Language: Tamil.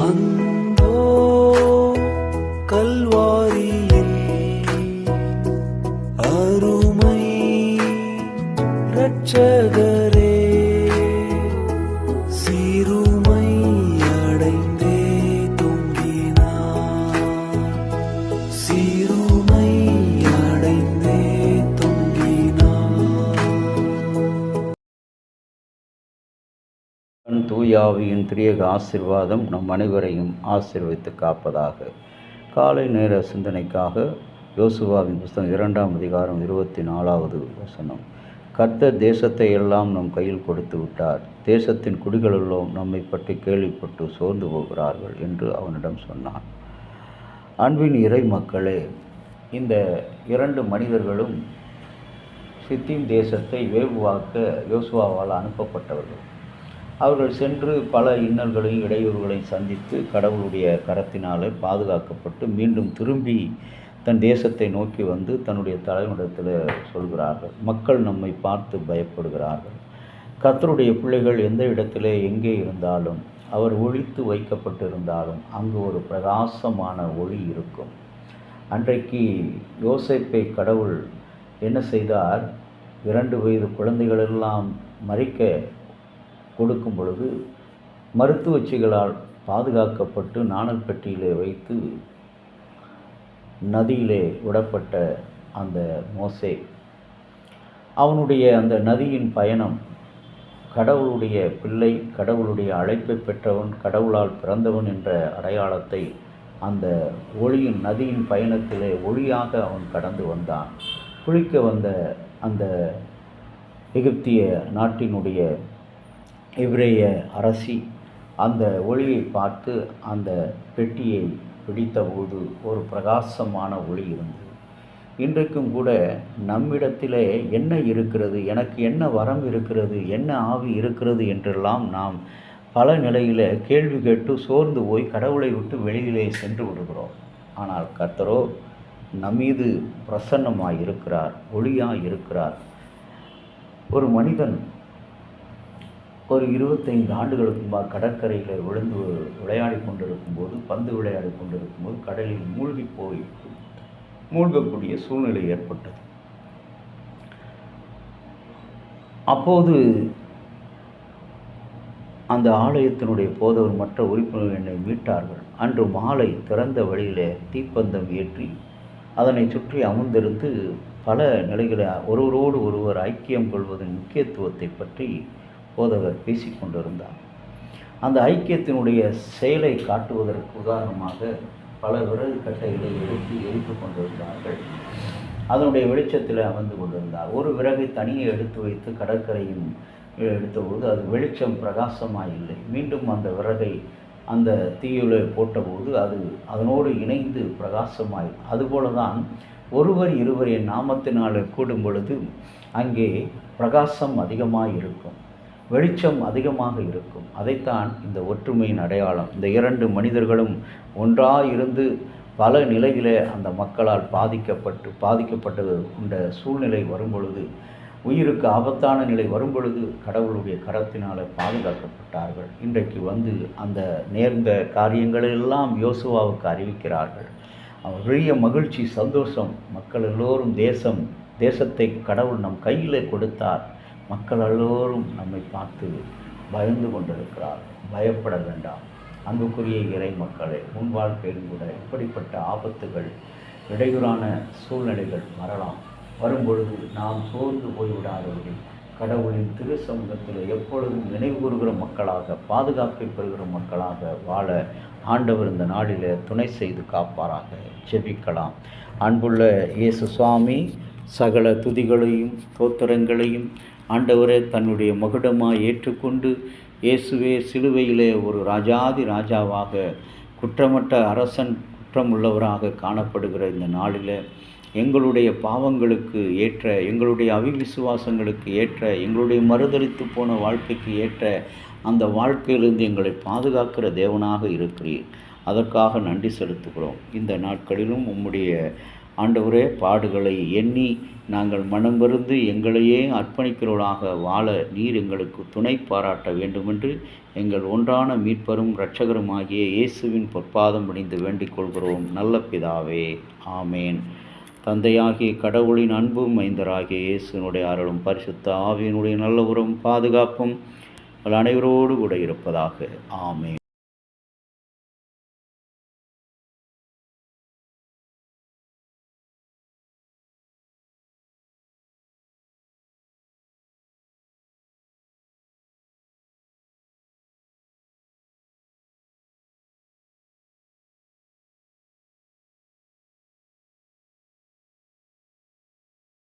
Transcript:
அந்தோ கல்வாரியில் அருமை இரட்சகரே சிறுமை அடைந்தே தொங்கினார், சிறுமை அடைந்தே தொங்கினார். தூயாவியின் திரியக ஆசீர்வாதம் நம் அனைவரையும் ஆசீர்வதித்து காப்பதாக. காலை நேர சிந்தனைக்காக யோசுவாவின் புஸ்தகம் 2ஆம் அதிகாரம் 24வது வசனம். கர்த்தர் தேசத்தை எல்லாம் நம் கையில் கொடுத்து விட்டார், தேசத்தின் குடிகளெல்லாம் நம்மை பற்றி கேள்விப்பட்டு சோர்ந்து போகிறார்கள் என்று அவனிடம் சொன்னான். அன்பின் இறை மக்களே, இந்த 2 மனிதர்களும் சித்தீம் தேசத்தை வேவுவாக்க யோசுவாவால் அனுப்பப்பட்டவர்கள். அவர்கள் சென்று பல இன்னல்களையும் இடையூறுகளையும் சந்தித்து கடவுளுடைய கரத்தினாலே பாதுகாக்கப்பட்டு மீண்டும் திரும்பி தன் தேசத்தை நோக்கி வந்து தன்னுடைய தலைவனிடத்தில் சொல்கிறார்கள். மக்கள் நம்மை பார்த்து பயப்படுகிறார்கள். கர்த்தருடைய பிள்ளைகள் எந்த இடத்திலே எங்கே இருந்தாலும், அவர் ஒளித்து வைக்கப்பட்டிருந்தாலும் அங்கு ஒரு பிரகாசமான ஒளி இருக்கும். அன்றைக்கு யோசேப்பை கடவுள் என்ன செய்தார்? 2 வயது குழந்தைகளெல்லாம் மறிக்க கொடுக்கும் பொழுது மருத்துவச்சிகளால் பாதுகாக்கப்பட்டு நாணல் பெட்டியிலே வைத்து நதியிலே விடப்பட்ட அந்த மோசே, அவனுடைய அந்த நதியின் பயணம், கடவுளுடைய பிள்ளை, கடவுளுடைய அழைப்பை பெற்றவன், கடவுளால் பிறந்தவன் என்ற அடையாளத்தை அந்த ஒளியின் நதியின் பயணத்திலே ஒளியாக அவன் கடந்து வந்தான். குளிக்க வந்த அந்த எகிப்திய நாட்டினுடைய எபிரேய அரசி அந்த ஒளியை பார்த்து அந்த பெட்டியை பிடித்தபோது ஒரு பிரகாசமான ஒளி இருந்தது. இன்றைக்கும் கூட நம்மிடத்திலே என்ன இருக்கிறது, எனக்கு என்ன வரம் இருக்கிறது, என்ன ஆவி இருக்கிறது என்றெல்லாம் நாம் பல நிலையில் கேள்வி கேட்டு சோர்ந்து போய் கடவுளை விட்டு வெளியிலே சென்று விடுகிறோம். ஆனால் கர்த்தரோ நம்மீது பிரசன்னமாய் இருக்கிறார், ஒளியாய் இருக்கிறார். ஒரு மனிதன் ஒரு 25 ஆண்டுகளுக்கு முன்பாக கடற்கரையில் விழுந்து விளையாடி கொண்டிருக்கும்போது, பந்து விளையாடி கொண்டிருக்கும்போது கடலில் மூழ்கக்கூடிய சூழ்நிலை ஏற்பட்டது. அப்போது அந்த ஆலயத்தினுடைய போதவர் மற்ற உறுப்பினர்கள் என்னை மீட்டார்கள். அன்று மாலை திறந்த வழியிலே தீப்பந்தம் ஏற்றி அதனை சுற்றி அமர்ந்திருந்து பல நிலைகளை ஒருவரோடு ஒருவர் ஐக்கியம் கொள்வதன் முக்கியத்துவத்தை பற்றி போதவர் பேசிக்கொண்டிருந்தார். அந்த ஐக்கியத்தினுடைய செயலை காட்டுவதற்கு உதாரணமாக பல விறகு கட்டைகளை எடுத்து எரித்து கொண்டிருந்தார்கள். அதனுடைய வெளிச்சத்தில் அமர்ந்து கொண்டிருந்தார். ஒரு விறகை தனியே எடுத்து வைத்து கடற்கரையின் எடுத்தபோது அது வெளிச்சம் பிரகாசமாக இல்லை. மீண்டும் அந்த விறகை அந்த தீயிலே போட்டபோது அது அதனோடு இணைந்து பிரகாசமாய், அதுபோல தான் ஒருவர் இருவர் என் நாமத்தினால் கூடும் பொழுது அங்கே பிரகாசம் அதிகமாக இருக்கும், வெளிச்சம் அதிகமாக இருக்கும். அதைத்தான் இந்த ஒற்றுமையின் அடையாளம். இந்த 2 மனிதர்களும் ஒன்றாயிருந்து பல நிலையிலே அந்த மக்களால் பாதிக்கப்பட்ட இந்த சூழ்நிலை வரும்பொழுது, உயிருக்கு ஆபத்தான நிலை வரும்பொழுது கடவுளுடைய கரத்தினால் பாதுகாக்கப்பட்டார்கள். இன்றைக்கு வந்து அந்த நேர்ந்த காரியங்களெல்லாம் யோசுவாவுக்கு அறிவிக்கிறார்கள். அவர் பெரிய மகிழ்ச்சி, சந்தோஷம். மக்கள் எல்லோரும் தேசத்தை கடவுள் நம் கையிலே கொடுத்தார். மக்கள் எல்லோரும் நம்மை பார்த்து பயந்து கொண்டிருக்கிறார். பயப்பட வேண்டாம் அன்புக்குரிய இறை மக்களே. முன் வாழ்க்கையிலும் கூட இப்படிப்பட்ட ஆபத்துகள், இடையூறான சூழ்நிலைகள் வரும்பொழுது நாம் சோர்ந்து போய்விடாதவர்கள் கடவுளின் திரு சமூகத்தில் எப்பொழுதும் நினைவு கூறுகிற மக்களாக, பாதுகாப்பை பெறுகிற மக்களாக வாழ ஆண்டவர் இந்த நாளில் துணை செய்து காப்பாராக. ஜெபிக்கலாம். அன்புள்ள இயேசு சுவாமி, சகல துதிகளையும் தோத்திரங்களையும் ஆண்டவரே தன்னுடைய மகுடமாக ஏற்றுக்கொண்டு இயேசுவே சிலுவையிலே ஒரு ராஜாதி ராஜாவாக, குற்றமற்ற அரசன், குற்றமுள்ளவராக காணப்படுகிற இந்த நாளில் எங்களுடைய பாவங்களுக்கு ஏற்ற, எங்களுடைய அவிவிசுவாசங்களுக்கு ஏற்ற, எங்களுடைய மறுதலித்து போன வாழ்க்கைக்கு ஏற்ற அந்த வாழ்க்கையிலிருந்து எங்களை பாதுகாக்கிற தேவனாக இருக்கிறீர். அதற்காக நன்றி செலுத்துகிறோம். இந்த நாட்களிலும் உம்முடைய ஆண்டவரே, பாடுகளை எண்ணி நாங்கள் மனம் வருந்தி எங்களையே அர்ப்பணிக்கிறவர்களாக வாழ நீர் எங்களுக்கு துணை பாராட்ட வேண்டுமென்று எங்கள் ஒன்றான மீட்பரும் இரட்சகருமாகிய இயேசுவின் பொற்பாதம் பணிந்து வேண்டிக் கொள்கிறோம் நல்ல பிதாவே. ஆமேன். தந்தையாகிய கடவுளின் அன்பும் மைந்தராகிய இயேசுனுடைய அருளும் பரிசுத்த ஆவியினுடைய நல்ல உறவும் பாதுகாப்பும் அனைவரோடு கூட இருப்பதாக. ஆமேன்.